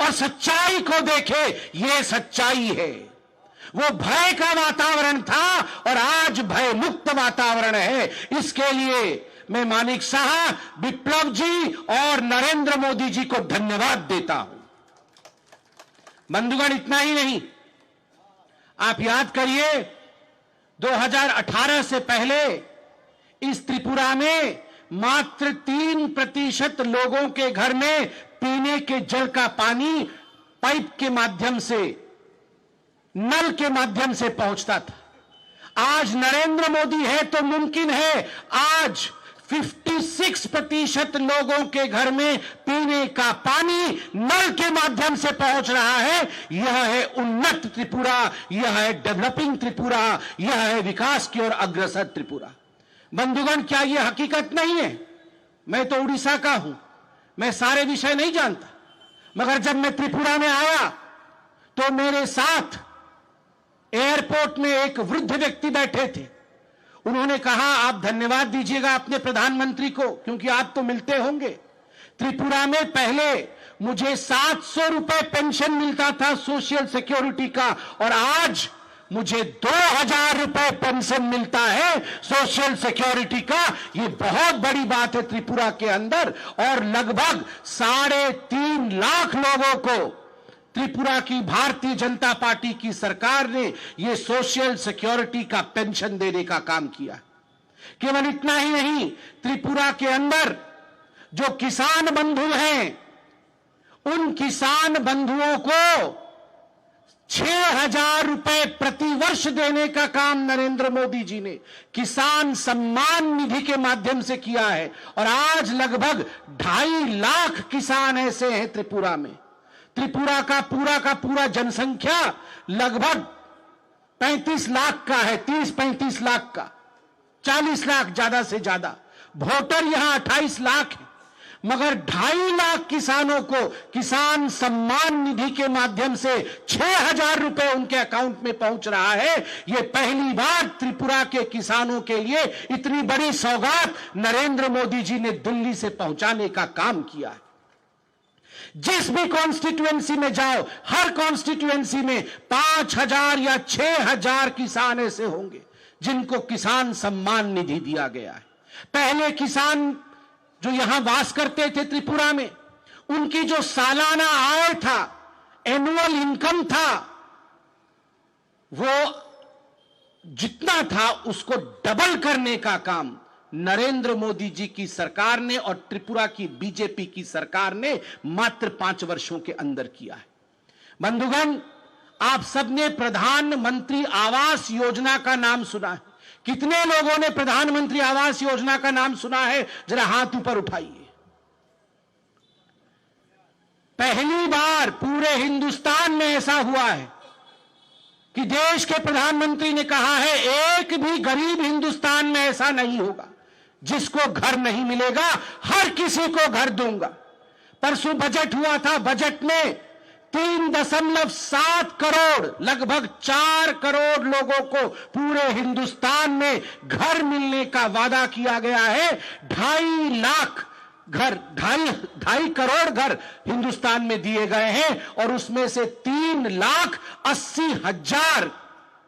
और सच्चाई को देखे, ये सच्चाई है। वो भय का वातावरण था और आज भय मुक्त वातावरण है। इसके लिए मैं मानिक शाह, विप्लव जी और नरेंद्र मोदी जी को धन्यवाद देता हूं। बंधुगण, इतना ही नहीं, आप याद करिए 2018 से पहले इस त्रिपुरा में मात्र 3% लोगों के घर में पीने के जल का पानी पाइप के माध्यम से, नल के माध्यम से पहुंचता था। आज नरेंद्र मोदी है तो मुमकिन है, आज 56% लोगों के घर में पीने का पानी नल के माध्यम से पहुंच रहा है। यह है उन्नत त्रिपुरा, यह है डेवलपिंग त्रिपुरा, यह है विकास की ओर अग्रसर त्रिपुरा। बंधुगण, क्या यह हकीकत नहीं है? मैं तो उड़ीसा का हूं, मैं सारे विषय नहीं जानता, मगर जब मैं त्रिपुरा में आया तो मेरे साथ एयरपोर्ट में एक वृद्ध व्यक्ति बैठे थे। उन्होंने कहा, आप धन्यवाद दीजिएगा अपने प्रधानमंत्री को, क्योंकि आप तो मिलते होंगे। त्रिपुरा में पहले मुझे 700 रुपए पेंशन मिलता था सोशल सिक्योरिटी का, और आज मुझे 2000 रुपए पेंशन मिलता है सोशल सिक्योरिटी का। ये बहुत बड़ी बात है त्रिपुरा के अंदर। और लगभग 3.5 लाख लोगों को त्रिपुरा की भारतीय जनता पार्टी की सरकार ने यह सोशल सिक्योरिटी का पेंशन देने का काम किया। केवल इतना ही नहीं, त्रिपुरा के अंदर जो किसान बंधु हैं, उन किसान बंधुओं को 6,000 रुपए प्रतिवर्ष देने का काम नरेंद्र मोदी जी ने किसान सम्मान निधि के माध्यम से किया है। और आज लगभग 2.5 लाख किसान ऐसे हैं त्रिपुरा में। त्रिपुरा का पूरा जनसंख्या लगभग 35 लाख का है, 30-35 लाख का, 40 लाख ज्यादा से ज्यादा। वोटर यहां 28 लाख है, मगर 2.5 लाख किसानों को किसान सम्मान निधि के माध्यम से 6,000 रुपए उनके अकाउंट में पहुंच रहा है। यह पहली बार त्रिपुरा के किसानों के लिए इतनी बड़ी सौगात नरेंद्र मोदी जी ने दिल्ली से पहुंचाने का काम किया है। जिस भी कॉन्स्टिट्यूएंसी में जाओ, हर कॉन्स्टिट्यूएंसी में 5,000 या 6,000 किसान ऐसे होंगे जिनको किसान सम्मान निधि दिया गया है। पहले किसान जो यहां वास करते थे त्रिपुरा में, उनकी जो सालाना आय था, एनुअल इनकम था, वो जितना था उसको डबल करने का काम नरेंद्र मोदी जी की सरकार ने और त्रिपुरा की बीजेपी की सरकार ने मात्र 5 वर्षों के अंदर किया है। बंधुगण, आप सबने प्रधानमंत्री आवास योजना का नाम सुना है। कितने लोगों ने प्रधानमंत्री आवास योजना का नाम सुना है? जरा हाथ ऊपर उठाइए। पहली बार पूरे हिंदुस्तान में ऐसा हुआ है कि देश के प्रधानमंत्री ने कहा है, एक भी गरीब हिंदुस्तान में ऐसा नहीं होगा जिसको घर नहीं मिलेगा, हर किसी को घर दूंगा। परसों बजट हुआ था, बजट में 3.7 करोड़, लगभग 4 करोड़ लोगों को पूरे हिंदुस्तान में घर मिलने का वादा किया गया है। 2.5 लाख घर, 2.5 करोड़ घर हिंदुस्तान में दिए गए हैं, और उसमें से 3,80,000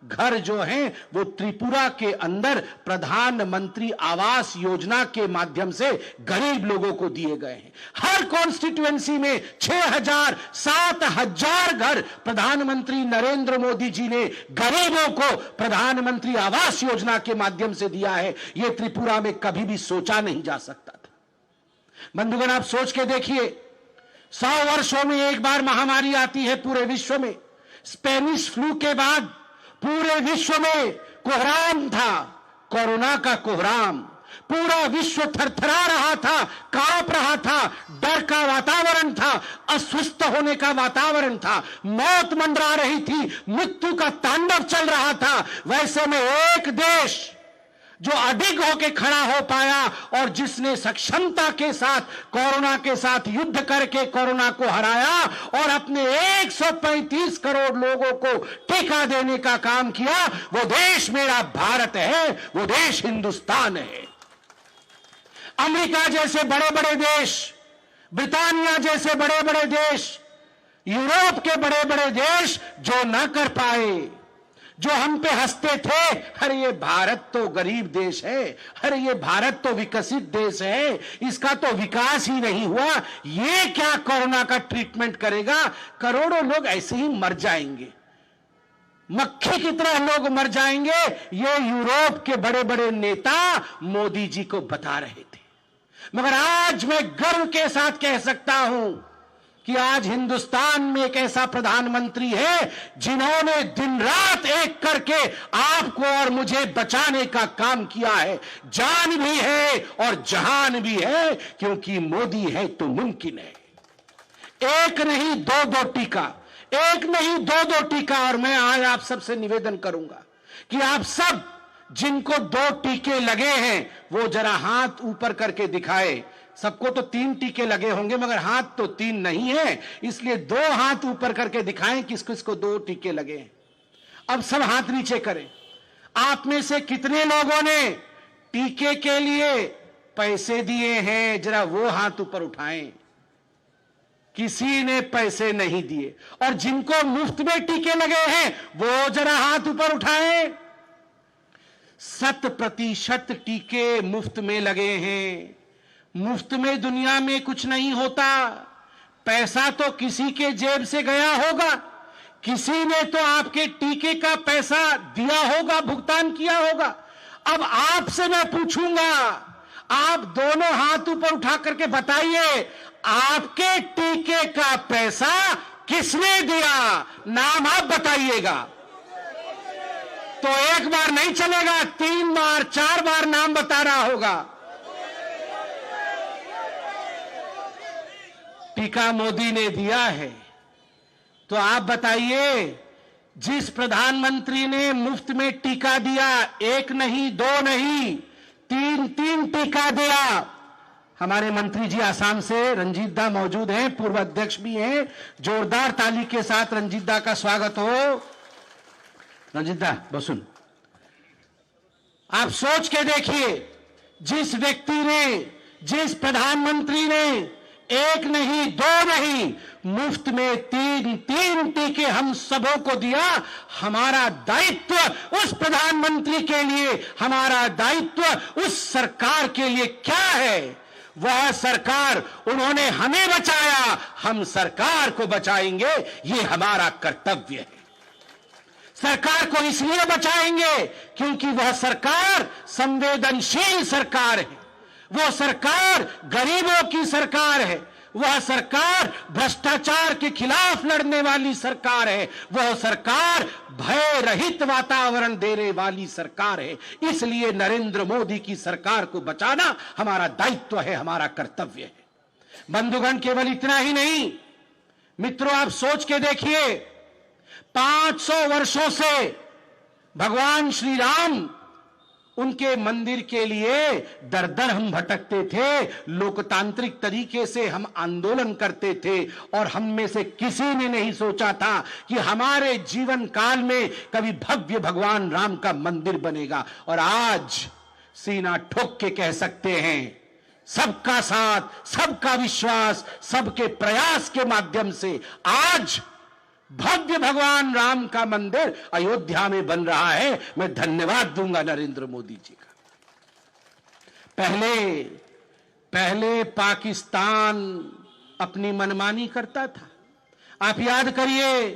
घर जो हैं वो त्रिपुरा के अंदर प्रधानमंत्री आवास योजना के माध्यम से गरीब लोगों को दिए गए हैं। हर कॉन्स्टिट्यूएंसी में 6,000, 7,000 घर प्रधानमंत्री नरेंद्र मोदी जी ने गरीबों को प्रधानमंत्री आवास योजना के माध्यम से दिया है। यह त्रिपुरा में कभी भी सोचा नहीं जा सकता था। बंधुगण, आप सोच के देखिए, 100 वर्षों में एक बार महामारी आती है पूरे विश्व में। स्पेनिश फ्लू के बाद पूरे विश्व में कोहराम था, कोरोना का कोहराम। पूरा विश्व थरथरा रहा था, कांप रहा था, डर का वातावरण था, अस्वस्थ होने का वातावरण था, मौत मंडरा रही थी, मृत्यु का तांडव चल रहा था। वैसे में एक देश जो अडिग होकर खड़ा हो पाया और जिसने सक्षमता के साथ कोरोना के साथ युद्ध करके कोरोना को हराया और अपने 135 करोड़ लोगों को टीका देने का काम किया, वो देश मेरा भारत है, वो देश हिंदुस्तान है। अमेरिका जैसे बड़े बड़े देश, ब्रिटानिया जैसे बड़े बड़े देश यूरोप के बड़े बड़े देश जो ना कर पाए, जो हम पे हंसते थे, अरे ये भारत तो गरीब देश है, अरे ये भारत तो विकसित देश है, इसका तो विकास ही नहीं हुआ, ये क्या कोरोना का ट्रीटमेंट करेगा, करोड़ों लोग ऐसे ही मर जाएंगे, मक्खी की तरह लोग मर जाएंगे। ये यूरोप के बड़े बड़े नेता मोदी जी को बता रहे थे। मगर आज मैं गर्व के साथ कह सकता हूं कि आज हिंदुस्तान में एक ऐसा प्रधानमंत्री है जिन्होंने दिन रात एक करके आपको और मुझे बचाने का काम किया है। जान भी है और जहान भी है, क्योंकि मोदी है तो मुमकिन है। एक नहीं दो दो टीका, एक नहीं दो दो टीका। और मैं आज आप सबसे निवेदन करूंगा कि आप सब जिनको 2 टीके लगे हैं वो जरा हाथ ऊपर करके दिखाए। सबको तो 3 टीके लगे होंगे, मगर हाथ तो 3 नहीं है, इसलिए 2 हाथ ऊपर करके दिखाएं किस किस को 2 टीके लगे हैं। अब सब हाथ नीचे करें। आप में से कितने लोगों ने टीके के लिए पैसे दिए हैं, जरा वो हाथ ऊपर उठाएं। किसी ने पैसे नहीं दिए। और जिनको मुफ्त में टीके लगे हैं वो जरा हाथ ऊपर उठाएं। 100% टीके मुफ्त में लगे हैं। मुफ्त में दुनिया में कुछ नहीं होता। पैसा तो किसी के जेब से गया होगा, किसी ने तो आपके टीके का पैसा दिया होगा, भुगतान किया होगा। अब आपसे मैं पूछूंगा, आप दोनों हाथ ऊपर उठा करके बताइए, आपके टीके का पैसा किसने दिया? नाम आप बताइएगा। तो एक बार नहीं चलेगा, 3 बार 4 बार नाम बता रहा होगा। टीका मोदी ने दिया है। तो आप बताइए, जिस प्रधानमंत्री ने मुफ्त में टीका दिया, 1 नहीं 2 नहीं 3 टीका दिया। हमारे मंत्री जी आसाम से रंजीत दा मौजूद हैं, पूर्व अध्यक्ष भी हैं। जोरदार ताली के साथ रंजीत दा का स्वागत हो। रंजीत दा बसुन, आप सोच के देखिए, जिस व्यक्ति ने, जिस प्रधानमंत्री ने 1 नहीं 2 नहीं मुफ्त में 3 टीके हम सबों को दिया, हमारा दायित्व उस प्रधानमंत्री के लिए, हमारा दायित्व उस सरकार के लिए क्या है? वह सरकार, उन्होंने हमें बचाया, हम सरकार को बचाएंगे, ये हमारा कर्तव्य है। सरकार को इसलिए बचाएंगे क्योंकि वह सरकार संवेदनशील सरकार है, वो सरकार गरीबों की सरकार है, वह सरकार भ्रष्टाचार के खिलाफ लड़ने वाली सरकार है, वह सरकार भय रहित वातावरण देने वाली सरकार है। इसलिए नरेंद्र मोदी की सरकार को बचाना हमारा दायित्व है, हमारा कर्तव्य है। बंधुगण, केवल इतना ही नहीं मित्रों, आप सोच के देखिए, 500 वर्षों से भगवान श्री राम, उनके मंदिर के लिए दर दर हम भटकते थे, लोकतांत्रिक तरीके से हम आंदोलन करते थे, और हम में से किसी ने नहीं सोचा था कि हमारे जीवन काल में कभी भव्य भगवान राम का मंदिर बनेगा। और आज सीना ठोक के कह सकते हैं, सबका साथ, सबका विश्वास, सबके प्रयास के माध्यम से आज भव्य भगवान राम का मंदिर अयोध्या में बन रहा है। मैं धन्यवाद दूंगा नरेंद्र मोदी जी का। पहले पाकिस्तान अपनी मनमानी करता था। आप याद करिए,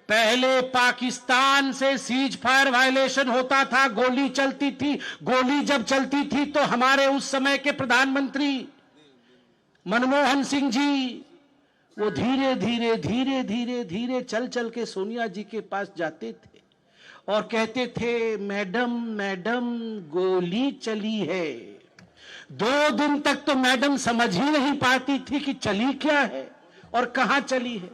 पहले पाकिस्तान से सीज फायर वायलेशन होता था, गोली चलती थी। गोली जब चलती थी तो हमारे उस समय के प्रधानमंत्री मनमोहन सिंह जी, वो धीरे धीरे धीरे धीरे धीरे चल चल के सोनिया जी के पास जाते थे और कहते थे, मैडम मैडम गोली चली है। 2 दिन तक तो मैडम समझ ही नहीं पाती थी कि चली क्या है और कहां चली है।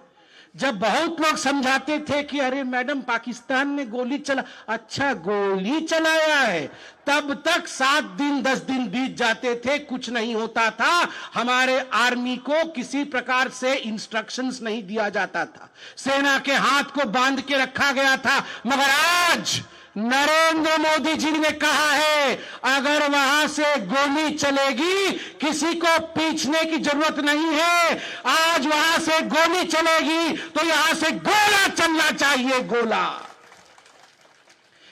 जब बहुत लोग समझाते थे कि अरे मैडम पाकिस्तान ने गोली चला, अच्छा गोली चलाया है, तब तक 7 दिन 10 दिन बीत जाते थे, कुछ नहीं होता था। हमारे आर्मी को किसी प्रकार से इंस्ट्रक्शंस नहीं दिया जाता था, सेना के हाथ को बांध के रखा गया था। मगर आज नरेंद्र मोदी जी ने कहा है, अगर वहां से गोली चलेगी किसी को पीछने की जरूरत नहीं है। आज वहां से गोली चलेगी तो यहां से गोला चलना चाहिए, गोला।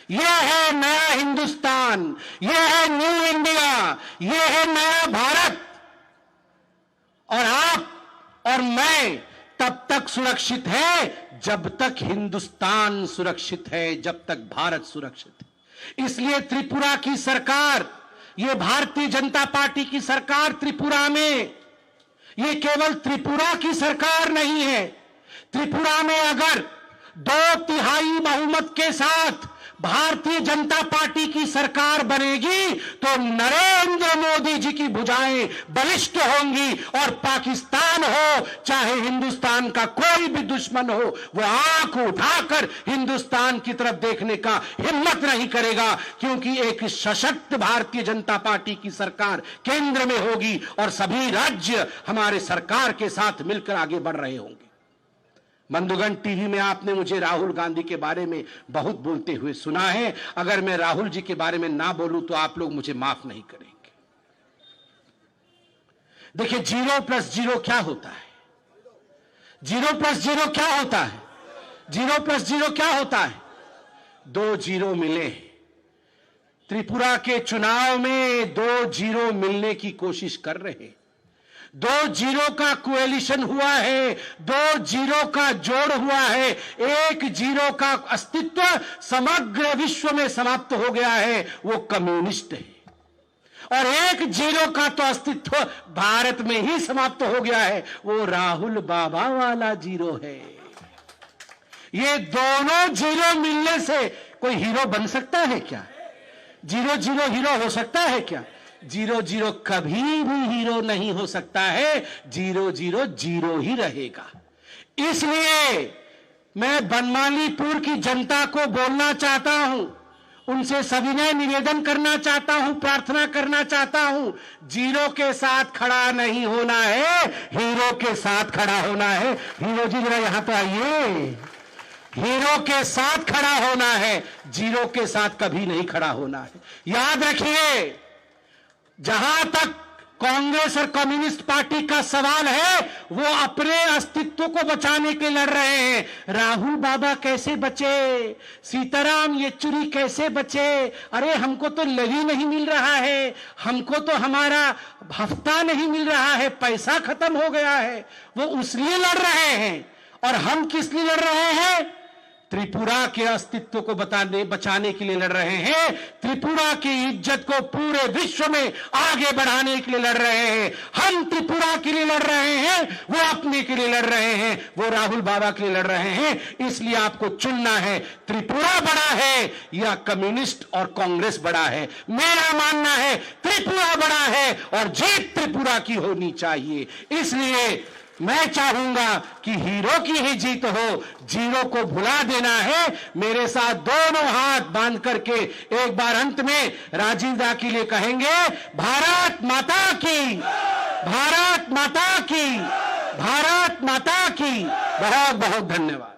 यह है नया हिंदुस्तान, यह है न्यू इंडिया, यह है नया भारत। और आप और मैं तब तक सुरक्षित है जब तक हिंदुस्तान सुरक्षित है, जब तक भारत सुरक्षित है। इसलिए त्रिपुरा की सरकार, यह भारतीय जनता पार्टी की सरकार त्रिपुरा में, यह केवल त्रिपुरा की सरकार नहीं है। त्रिपुरा में अगर 2/3 बहुमत के साथ भारतीय जनता पार्टी की सरकार बनेगी तो नरेंद्र मोदी जी की भुजाएं बलिष्ठ होंगी और पाकिस्तान हो चाहे हिंदुस्तान का कोई भी दुश्मन हो, वो आंख उठाकर हिंदुस्तान की तरफ देखने का हिम्मत नहीं करेगा, क्योंकि एक सशक्त भारतीय जनता पार्टी की सरकार केंद्र में होगी और सभी राज्य हमारे सरकार के साथ मिलकर आगे बढ़ रहे होंगे। बंधुगण, टीवी में आपने मुझे राहुल गांधी के बारे में बहुत बोलते हुए सुना है। अगर मैं राहुल जी के बारे में ना बोलूं तो आप लोग मुझे माफ नहीं करेंगे। देखिए, 0 + 0 क्या होता है? 0 + 0 क्या होता है? 0 + 0 क्या होता है? 2 0 मिले। त्रिपुरा के चुनाव में 2 0 मिलने की कोशिश कर रहे हैं। 2 0 का कोएलिशन हुआ है, 2 0 का जोड़ हुआ है। 1 0 का अस्तित्व समग्र विश्व में समाप्त हो गया है, वो कम्युनिस्ट है। और 1 0 का तो अस्तित्व भारत में ही समाप्त हो गया है, वो राहुल बाबा वाला 0 है। ये दोनों 0 मिलने से कोई हीरो बन सकता है क्या? 0 0 हीरो हो सकता है क्या? 0 0 कभी भी हीरो नहीं हो सकता है। 0 0 0 ही रहेगा। इसलिए मैं बनमालीपुर की जनता को बोलना चाहता हूं, उनसे सविनय निवेदन करना चाहता हूं, प्रार्थना करना चाहता हूं, 0 के साथ खड़ा नहीं होना है, हीरो के साथ खड़ा होना है। हीरो जी जरा यहां तो आइए। हीरो के साथ खड़ा होना है, 0 के साथ कभी नहीं खड़ा होना है। याद रखिए, जहां तक कांग्रेस और कम्युनिस्ट पार्टी का सवाल है, वो अपने अस्तित्व को बचाने के लड़ रहे हैं। राहुल बाबा कैसे बचे, सीताराम येचुरी कैसे बचे? अरे हमको तो लवी नहीं मिल रहा है, हमको तो हमारा हफ्ता नहीं मिल रहा है, पैसा खत्म हो गया है। वो उसलिए लड़ रहे हैं। और हम किस लिए लड़ रहे हैं? त्रिपुरा के अस्तित्व को बचाने के लिए लड़ रहे हैं। त्रिपुरा की इज्जत को पूरे विश्व में आगे बढ़ाने के लिए लड़ रहे हैं। हम त्रिपुरा के लिए लड़ रहे हैं, वो अपने के लिए लड़ रहे हैं, वो राहुल बाबा के लिए लड़ रहे हैं। इसलिए आपको चुनना है, त्रिपुरा बड़ा है या कम्युनिस्ट और कांग्रेस बड़ा है। मेरा मानना है त्रिपुरा बड़ा है और जीत त्रिपुरा की होनी चाहिए। इसलिए मैं चाहूंगा कि हीरो की ही जीत हो, 0 को भुला देना है। मेरे साथ दोनों हाथ बांध करके एक बार अंत में राजीव दा के लिए कहेंगे, भारत माता की, भारत माता की, भारत माता की। बहुत बहुत धन्यवाद।